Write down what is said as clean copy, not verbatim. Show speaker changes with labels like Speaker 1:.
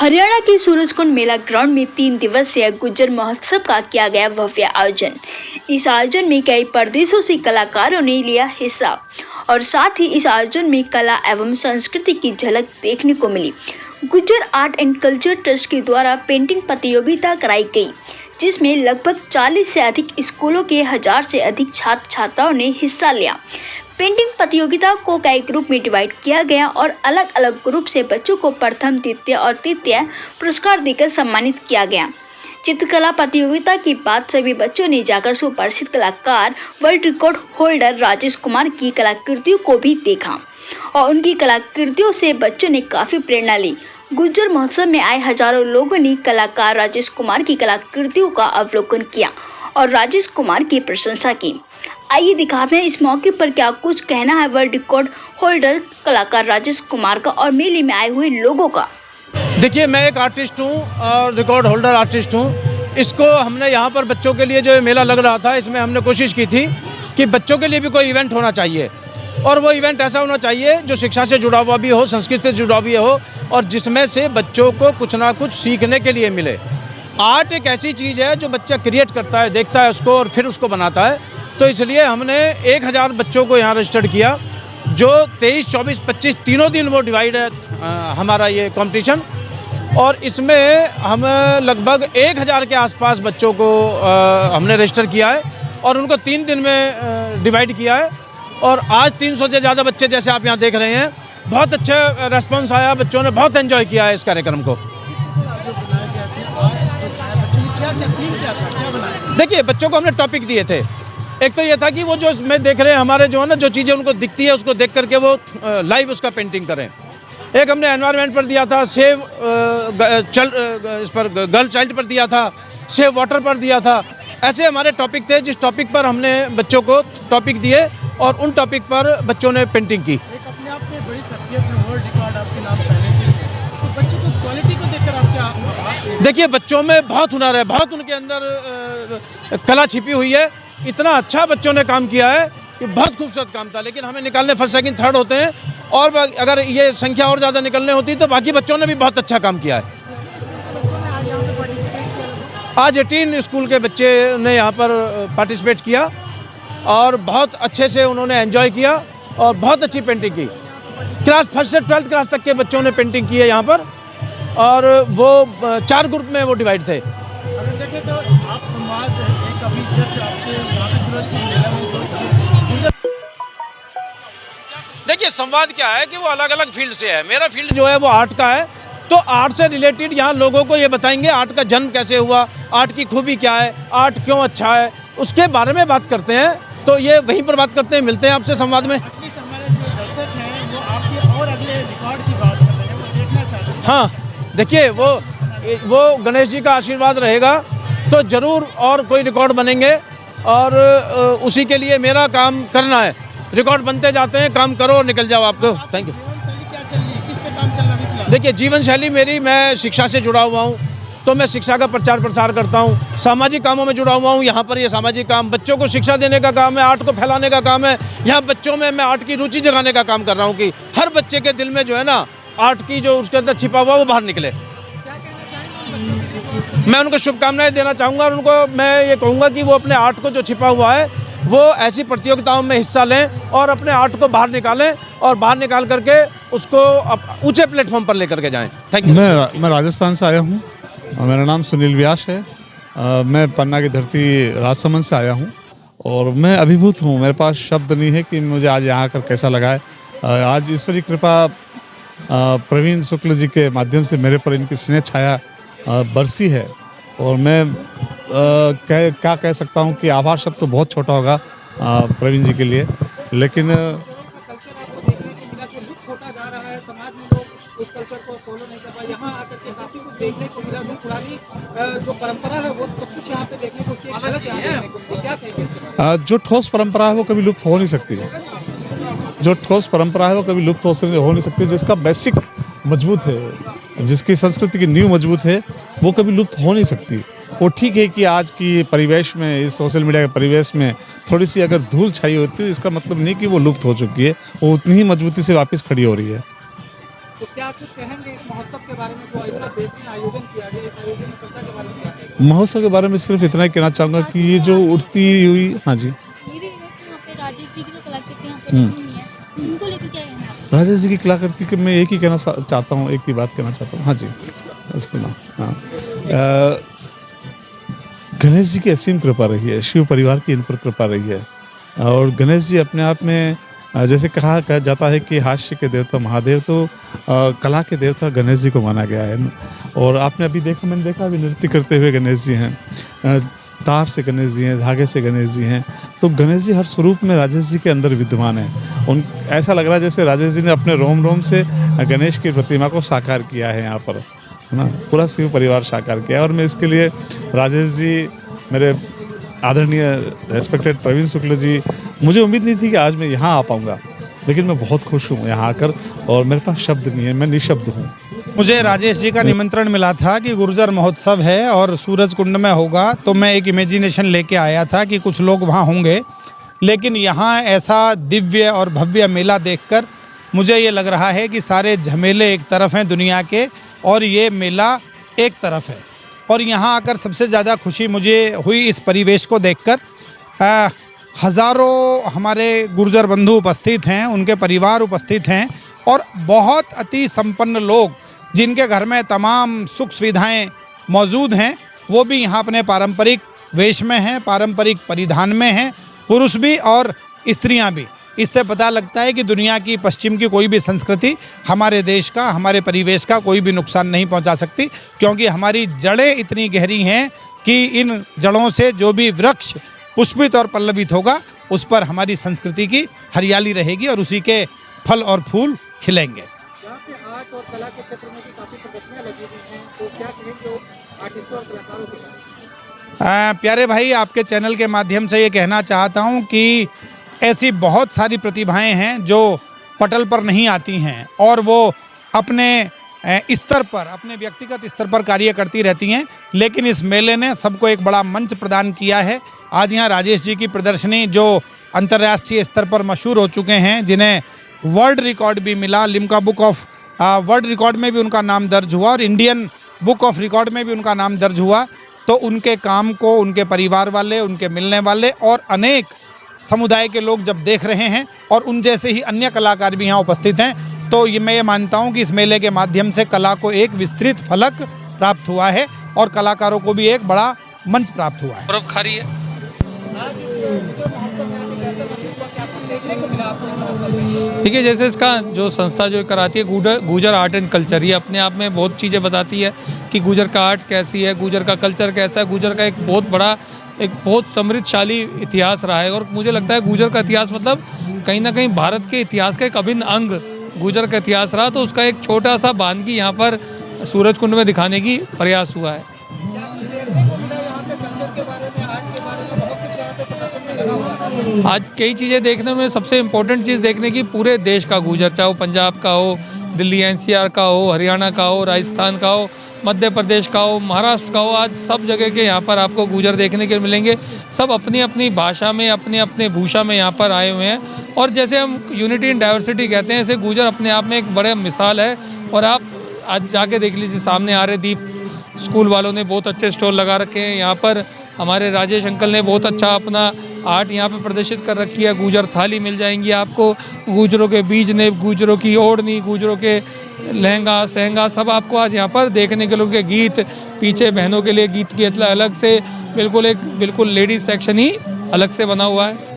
Speaker 1: हरियाणा के सूरजकुंड मेला ग्राउंड में 3 दिवसीय गुज्जर महोत्सव का किया गया भव्य आयोजन। इस आयोजन में कई प्रदेशों से कलाकारों ने लिया हिस्सा और साथ ही इस आयोजन में कला एवं संस्कृति की झलक देखने को मिली। Gujjar art and culture trust के द्वारा पेंटिंग प्रतियोगिता कराई गई, जिसमें लगभग 40 से अधिक स्कूलों के 1000 से अधिक छात्र छात्राओं ने हिस्सा लिया। पेंटिंग प्रतियोगिता को कई ग्रुप में डिवाइड किया गया और अलग अलग ग्रुप से बच्चों को प्रथम, द्वितीय और तृतीय पुरस्कार देकर सम्मानित किया गया। चित्रकला प्रतियोगिता के बाद सभी बच्चों ने जाकर सुप्रसिद्ध कलाकार world record holder Rajesh Kumar की कलाकृतियों को भी देखा और उनकी कलाकृतियों से बच्चों ने काफी प्रेरणा ली। गुज्जर महोत्सव में आए हजारों लोगों ने कलाकार राजेश कुमार की कलाकृतियों का अवलोकन किया और राजेश कुमार की प्रशंसा की। आइए दिखाते हैं इस मौके पर क्या कुछ कहना है वर्ल्ड रिकॉर्ड होल्डर कलाकार राजेश कुमार का और मेले में आए हुए लोगों का।
Speaker 2: देखिए, मैं एक आर्टिस्ट हूँ और रिकॉर्ड होल्डर आर्टिस्ट हूँ। इसको हमने यहाँ पर बच्चों के लिए जो मेला लग रहा था, इसमें हमने कोशिश की थी कि बच्चों के लिए भी कोई इवेंट होना चाहिए और वो इवेंट ऐसा होना चाहिए जो शिक्षा से जुड़ा हुआ भी हो, संस्कृति से जुड़ा भी हो और जिसमें से बच्चों को कुछ ना कुछ सीखने के लिए मिले। आर्ट एक ऐसी चीज़ है जो बच्चा क्रिएट करता है, देखता है उसको और फिर उसको बनाता है। तो इसलिए हमने 1000 बच्चों को यहाँ रजिस्टर्ड किया, जो 23, 24, 25 तीनों दिन वो डिवाइड है हमारा ये कंपटीशन। और इसमें हम लगभग 1000 के आसपास बच्चों को हमने रजिस्टर किया है और उनको 3 दिन में डिवाइड किया है। और आज 300 से ज़्यादा बच्चे, जैसे आप यहाँ देख रहे हैं, बहुत अच्छा रेस्पॉन्स आया, बच्चों ने बहुत एंजॉय किया है इस कार्यक्रम को। देखिए, बच्चों को हमने टॉपिक दिए थे। एक तो ये था कि वो जो मैं देख रहे हैं हमारे जो है ना, जो चीज़ें उनको दिखती है उसको देख करके वो लाइव उसका पेंटिंग करें। एक हमने एनवायरनमेंट पर दिया था, सेव इस पर गर्ल चाइल्ड पर दिया था, सेव वाटर पर दिया था। ऐसे हमारे टॉपिक थे, जिस टॉपिक पर हमने बच्चों को टॉपिक दिए और उन टॉपिक पर बच्चों ने पेंटिंग की।
Speaker 3: एक अपने आप में बड़ी शख्सियत है, वर्ल्ड रिकॉर्ड आपके नाम पहले से है, तो बच्चों को क्वालिटी को देखकर आप क्या?
Speaker 2: देखिए, बच्चों में बहुत हुनर है, बहुत उनके अंदर कला छिपी हुई है। इतना अच्छा बच्चों ने काम किया है कि बहुत खूबसूरत काम था, लेकिन हमें निकालने फर्स्ट, सेकंड, थर्ड होते हैं और अगर ये संख्या और ज़्यादा निकलने होती तो बाकी बच्चों ने भी बहुत अच्छा काम किया है। आज 18 स्कूल के बच्चे ने यहाँ पर पार्टिसिपेट किया और बहुत अच्छे से उन्होंने एंजॉय किया और बहुत अच्छी पेंटिंग की। क्लास 1 से 12th क्लास तक के बच्चों ने पेंटिंग की है यहाँ पर और वो 4 ग्रुप में वो डिवाइड थे।
Speaker 3: अगर देखें तो आप समाज एक अभी जस्ट आपके मेला में
Speaker 2: देखिए, संवाद क्या है कि वो अलग अलग फील्ड से है। मेरा फील्ड जो है वो आर्ट का है, तो आर्ट से रिलेटेड यहाँ लोगों को ये बताएंगे आर्ट का जन्म कैसे हुआ, आर्ट की खूबी क्या है, आर्ट क्यों अच्छा है, उसके बारे में बात करते हैं। तो ये वहीं पर बात करते हैं, मिलते हैं आपसे संवाद में।
Speaker 3: हमारे जो दर्शक हैं वो आपके और अगले रिकॉर्ड की बात कर रहे हैं, वो देखना चाहते हैं।
Speaker 2: हाँ, देखिए, वो गणेश जी का आशीर्वाद रहेगा तो ज़रूर और कोई रिकॉर्ड बनेंगे और उसी के लिए मेरा काम करना है। रिकॉर्ड बनते जाते हैं, काम करो और निकल जाओ आपको। Thank you.
Speaker 3: क्या चल रही है, किस पे काम चल रहा है?
Speaker 2: देखिए, जीवन शैली मेरी, मैं शिक्षा से जुड़ा हुआ हूँ, तो मैं शिक्षा का प्रचार प्रसार करता हूँ। सामाजिक कामों में जुड़ा हुआ हूँ। यहाँ पर ये सामाजिक काम, बच्चों को शिक्षा देने का काम है, आर्ट को फैलाने का काम है। यहाँ बच्चों में मैं आर्ट की रुचि जगाने का काम कर रहा हूँ कि हर बच्चे के दिल में जो है ना, आर्ट की जो उसके अंदर छिपा हुआ वो बाहर निकले। मैं उनको शुभकामनाएं देना चाहूँगा और उनको मैं ये कहूँगा कि वो अपने आर्ट को जो छिपा हुआ है वो ऐसी प्रतियोगिताओं में हिस्सा लें और अपने आर्ट को बाहर निकालें और बाहर निकाल करके उसको ऊंचे प्लेटफॉर्म पर लेकर के जाएं। Thank you.
Speaker 4: मैं राजस्थान से आया हूँ। मेरा नाम सुनील व्यास है। मैं पन्ना की धरती राजसमंद से आया हूँ और मैं अभिभूत हूँ। मेरे पास शब्द नहीं है कि मुझे आज यहाँ आकर कैसा लगा है। आज ईश्वरी कृपा प्रवीण शुक्ल जी के माध्यम से मेरे पर इनकी स्नेह छाया बरसी है और मैं क्या कह सकता हूँ कि आभार शब्द तो बहुत छोटा होगा प्रवीण जी के लिए, लेकिन जो ठोस परंपरा है वो कभी लुप्त हो नहीं सकती। जो ठोस परंपरा है वो कभी लुप्त हो नहीं सकती। जिसका बेसिक मजबूत है, जिसकी संस्कृति की नींव मजबूत है, वो कभी लुप्त हो नहीं सकती। वो ठीक है कि आज की परिवेश में, इस सोशल मीडिया के परिवेश में थोड़ी सी अगर धूल छाई होती है, इसका मतलब नहीं कि वो लुप्त हो चुकी है, वो उतनी ही मजबूती से वापस खड़ी हो रही है।
Speaker 3: तो क्या कुछ कहेंगे इस महोत्सव के बारे में जो इतना बेहतरीन आयोजन किया गया, इस आयोजन में प्रथा के बारे में क्या कहेंगे?
Speaker 4: महोत्सव के बारे में सिर्फ इतना ही कहना चाहूँगा कि ये जो उठती हुई, हाँ जी,
Speaker 5: ये भी है कि यहाँ पे राजेश जी की जो कलाकृति यहाँ पे लगी हुई है, इनको लेकर क्या कहना है आपका?
Speaker 4: राजेश जी की कलाकृति के मैं एक ही कहना चाहता हूँ, एक ही बात कहना चाहता हूँ, हाँ जी, इसके नाम, हाँ, गणेश जी की असीम कृपा रही है, शिव परिवार की इन पर कृपा रही है। और गणेश जी अपने आप में जैसे कहा जाता है कि हास्य के देवता महादेव, तो कला के देवता गणेश जी को माना गया है। और आपने अभी देखा, मैंने देखा अभी नृत्य करते हुए गणेश जी हैं, तार से गणेश जी हैं, धागे से गणेश जी हैं। तो गणेश जी हर स्वरूप में राजेश जी के अंदर विद्यमान हैं। उन ऐसा लग रहा है जैसे राजेश जी ने अपने रोम रोम से गणेश की प्रतिमा को साकार किया है यहाँ पर, है ना, पूरा शिव परिवार साकार किया है। और मैं इसके लिए राजेश जी, मेरे आदरणीय रेस्पेक्टेड प्रवीण शुक्ल जी, मुझे उम्मीद नहीं थी कि आज मैं यहाँ आ पाऊँगा, लेकिन मैं बहुत खुश हूँ यहाँ आकर, और मेरे पास शब्द नहीं है, मैं निशब्द हूँ।
Speaker 6: मुझे राजेश जी का निमंत्रण मिला था कि गुर्जर महोत्सव है और सूरज कुंड में होगा, तो मैं एक इमेजिनेशन लेके आया था कि कुछ लोग वहाँ होंगे, लेकिन यहाँ ऐसा दिव्य और भव्य मेला देखकर मुझे ये लग रहा है कि सारे झमेले एक तरफ हैं दुनिया के, और ये मेला एक तरफ है। और यहाँ आकर सबसे ज़्यादा खुशी मुझे हुई इस परिवेश को देखकर। हज़ारों हमारे गुर्जर बंधु उपस्थित हैं, उनके परिवार उपस्थित हैं, और बहुत अति संपन्न लोग जिनके घर में तमाम सुख सुविधाएं मौजूद हैं, वो भी यहाँ अपने पारंपरिक वेश में हैं, पारंपरिक परिधान में हैं, पुरुष भी और स्त्रियां भी। इससे पता लगता है कि दुनिया की, पश्चिम की कोई भी संस्कृति हमारे देश का, हमारे परिवेश का कोई भी नुकसान नहीं पहुंचा सकती, क्योंकि हमारी जड़ें इतनी गहरी हैं कि इन जड़ों से जो भी वृक्ष पुष्पित और पल्लवित होगा, उस पर हमारी संस्कृति की हरियाली रहेगी और उसी के फल और फूल खिलेंगे।
Speaker 3: यहाँ पे आर्ट और कला के क्षेत्र में भी काफ़ी प्रदर्शनियाँ लगी हुई हैं, तो क्या कहेंगे आर्टिस्टों और कलाकारों के बारे में?
Speaker 6: प्यारे भाई, आपके चैनल के माध्यम से ये कहना चाहता हूँ कि ऐसी बहुत सारी प्रतिभाएं हैं जो पटल पर नहीं आती हैं, और वो अपने स्तर पर, अपने व्यक्तिगत स्तर पर कार्य करती रहती हैं, लेकिन इस मेले ने सबको एक बड़ा मंच प्रदान किया है। आज यहाँ राजेश जी की प्रदर्शनी जो अंतर्राष्ट्रीय स्तर पर मशहूर हो चुके हैं, जिन्हें वर्ल्ड रिकॉर्ड भी मिला, Limca book of world record में भी उनका नाम दर्ज हुआ और इंडियन बुक ऑफ रिकॉर्ड में भी उनका नाम दर्ज हुआ, तो उनके काम को उनके परिवार वाले, उनके मिलने वाले और अनेक समुदाय के लोग जब देख रहे हैं, और उन जैसे ही अन्य कलाकार भी यहाँ उपस्थित हैं, तो मैं ये मानता हूँ कि इस मेले के माध्यम से कला को एक विस्तृत फलक प्राप्त हुआ है और कलाकारों को भी एक बड़ा मंच प्राप्त हुआ है।
Speaker 7: बर्फ खा रही है।
Speaker 3: आज इस जो महोत्सव में आके कैसा महसूस हुआ, क्या कुछ देखने को मिला आपको इस महोत्सव में?
Speaker 7: ठीक है, जैसे इसका जो संस्था जो कराती है गुर्जर आर्ट एंड कल्चर, ये अपने आप में बहुत चीज़ें बताती है कि गुर्जर का आर्ट कैसी है, गुर्जर का कल्चर कैसा है। गुर्जर का एक बहुत बड़ा, एक बहुत समृद्धशाली इतिहास रहा है, और मुझे लगता है गुर्जर का इतिहास मतलब कहीं ना कहीं भारत के इतिहास का एक अभिन्न अंग गुर्जर का इतिहास रहा। तो उसका एक छोटा सा बानगी यहाँ पर सूरज कुंड में दिखाने की प्रयास हुआ है।
Speaker 3: क्या कुछ देखने को मिला यहाँ पे कल्चर के बारे में, आर्ट के बारे में? बहुत कुछ यहाँ पे प्रदर्शन में लगा हुआ है।
Speaker 7: आज कई चीज़ें देखने में सबसे इम्पोर्टेंट चीज़ देखने की पूरे देश का गुर्जर, चाहे वो पंजाब का हो, दिल्ली NCR का हो, हरियाणा का हो, राजस्थान का हो, मध्य प्रदेश का हो, महाराष्ट्र का हो, आज सब जगह के यहाँ पर आपको गुर्जर देखने के मिलेंगे। सब अपनी अपनी भाषा में, अपने अपने भूषा में यहाँ पर आए हुए हैं, और जैसे हम यूनिटी इन डाइवर्सिटी कहते हैं, ऐसे गुर्जर अपने आप में एक बड़े मिसाल है। और आप आज जाके देख लीजिए, सामने आ रहे दीप स्कूल वालों ने बहुत अच्छे स्टॉल लगा रखे हैं। यहाँ पर हमारे राजेश अंकल ने बहुत अच्छा अपना आर्ट यहाँ पे प्रदर्शित कर रखी है। गुर्जर थाली मिल जाएंगी आपको, गुर्जरों के बीज ने, गुर्जरों की ओढ़नी, गुर्जरों के लहंगा सहंगा सब आपको आज यहाँ पर देखने के लोग के गीत, पीछे बहनों के लिए गीत की अलग से बिल्कुल लेडीज सेक्शन ही अलग से बना हुआ है।